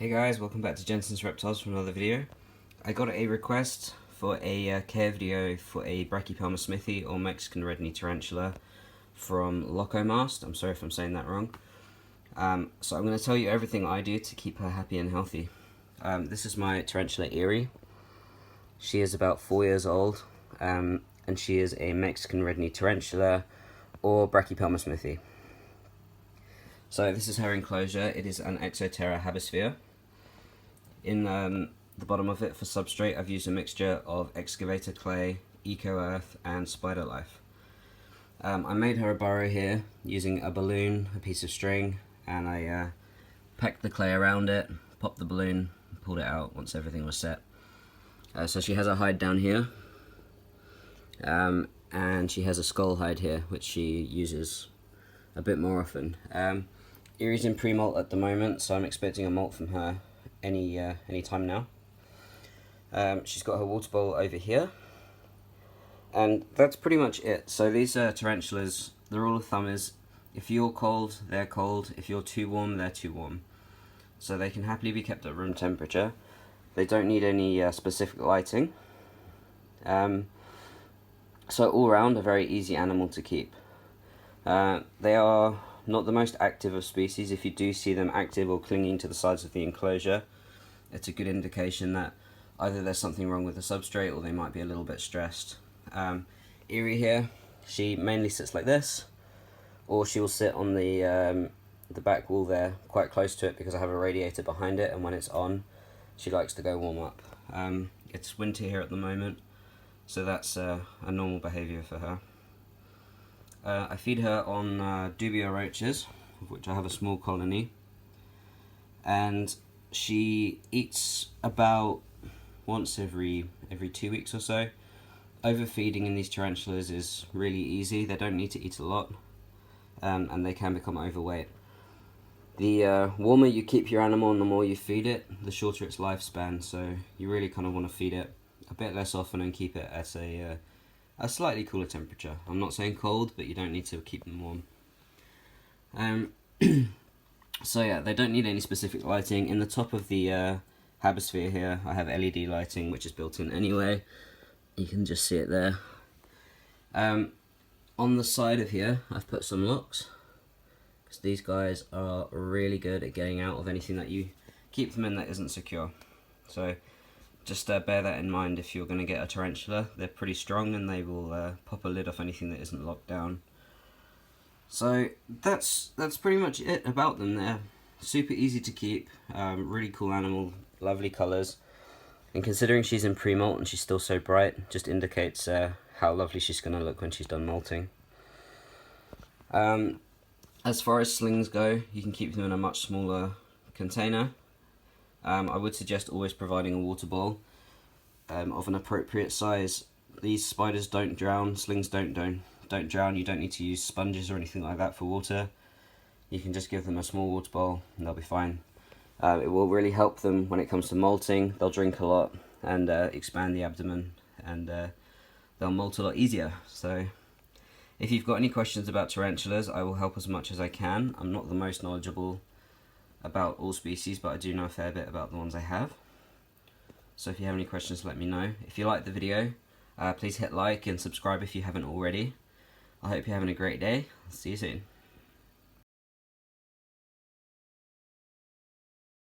Hey guys, welcome back to Jensen's Reptiles for another video. I got a request for a care video for a Brachypelma smithy or Mexican red knee tarantula from Locomast. I'm sorry if I'm saying that wrong. So I'm going to tell you everything I do to keep her happy and healthy. This is my tarantula Erie. She is about 4 years old, and she is a Mexican red knee tarantula or Brachypelma smithy. So this is her enclosure. It is an Exoterra habosphere. In the bottom of it for substrate, I've used a mixture of excavator clay, eco earth, and spider life. I made her a burrow here using a balloon, a piece of string, and I packed the clay around it, popped the balloon, pulled it out once everything was set. So she has a hide down here, and she has a skull hide here, which she uses a bit more often. Erie's in pre-molt at the moment, so I'm expecting a molt from her any time now. She's got her water bowl over here, and that's pretty much it. So these tarantulas, the rule of thumb is if you're cold, they're cold. If you're too warm, they're too warm. So they can happily be kept at room temperature. They don't need any specific lighting. So all round, a very easy animal to keep. They are not the most active of species. If you do see them active or clinging to the sides of the enclosure, it's a good indication that either there's something wrong with the substrate or they might be a little bit stressed. Erie here, she mainly sits like this, or she will sit on the back wall there, quite close to it because I have a radiator behind it, and when it's on, she likes to go warm up. It's winter here at the moment, so that's a normal behaviour for her. I feed her on dubia roaches, of which I have a small colony, and she eats about once every 2 weeks or so. Overfeeding in these tarantulas is really easy. They don't need to eat a lot, and they can become overweight. The warmer you keep your animal and the more you feed it, the shorter its lifespan, so you really kind of want to feed it a bit less often and keep it at a slightly cooler temperature. I'm not saying cold, but you don't need to keep them warm. So yeah, they don't need any specific lighting. In the top of the habosphere here, I have LED lighting, which is built in anyway. You can just see it there. On the side of here, I've put some locks, because these guys are really good at getting out of anything that you keep them in that isn't secure. So just bear that in mind if you're going to get a tarantula. They're pretty strong and they will pop a lid off anything that isn't locked down. So that's pretty much it about them. They're super easy to keep, really cool animal, lovely colours. And considering she's in pre-molt and she's still so bright, just indicates how lovely she's going to look when she's done molting. As far as slings go, you can keep them in a much smaller container. I would suggest always providing a water bowl of an appropriate size. These spiders don't drown, slings don't drown. You don't need to use sponges or anything like that for water. You can just give them a small water bowl and they'll be fine. It will really help them when it comes to molting. They'll drink a lot and expand the abdomen, and they'll molt a lot easier. So if you've got any questions about tarantulas, I will help as much as I can. I'm not the most knowledgeable about all species, but I do know a fair bit about the ones I have. So if you have any questions, let me know. If you liked the video, please hit like and subscribe if you haven't already. I hope you're having a great day. See you soon.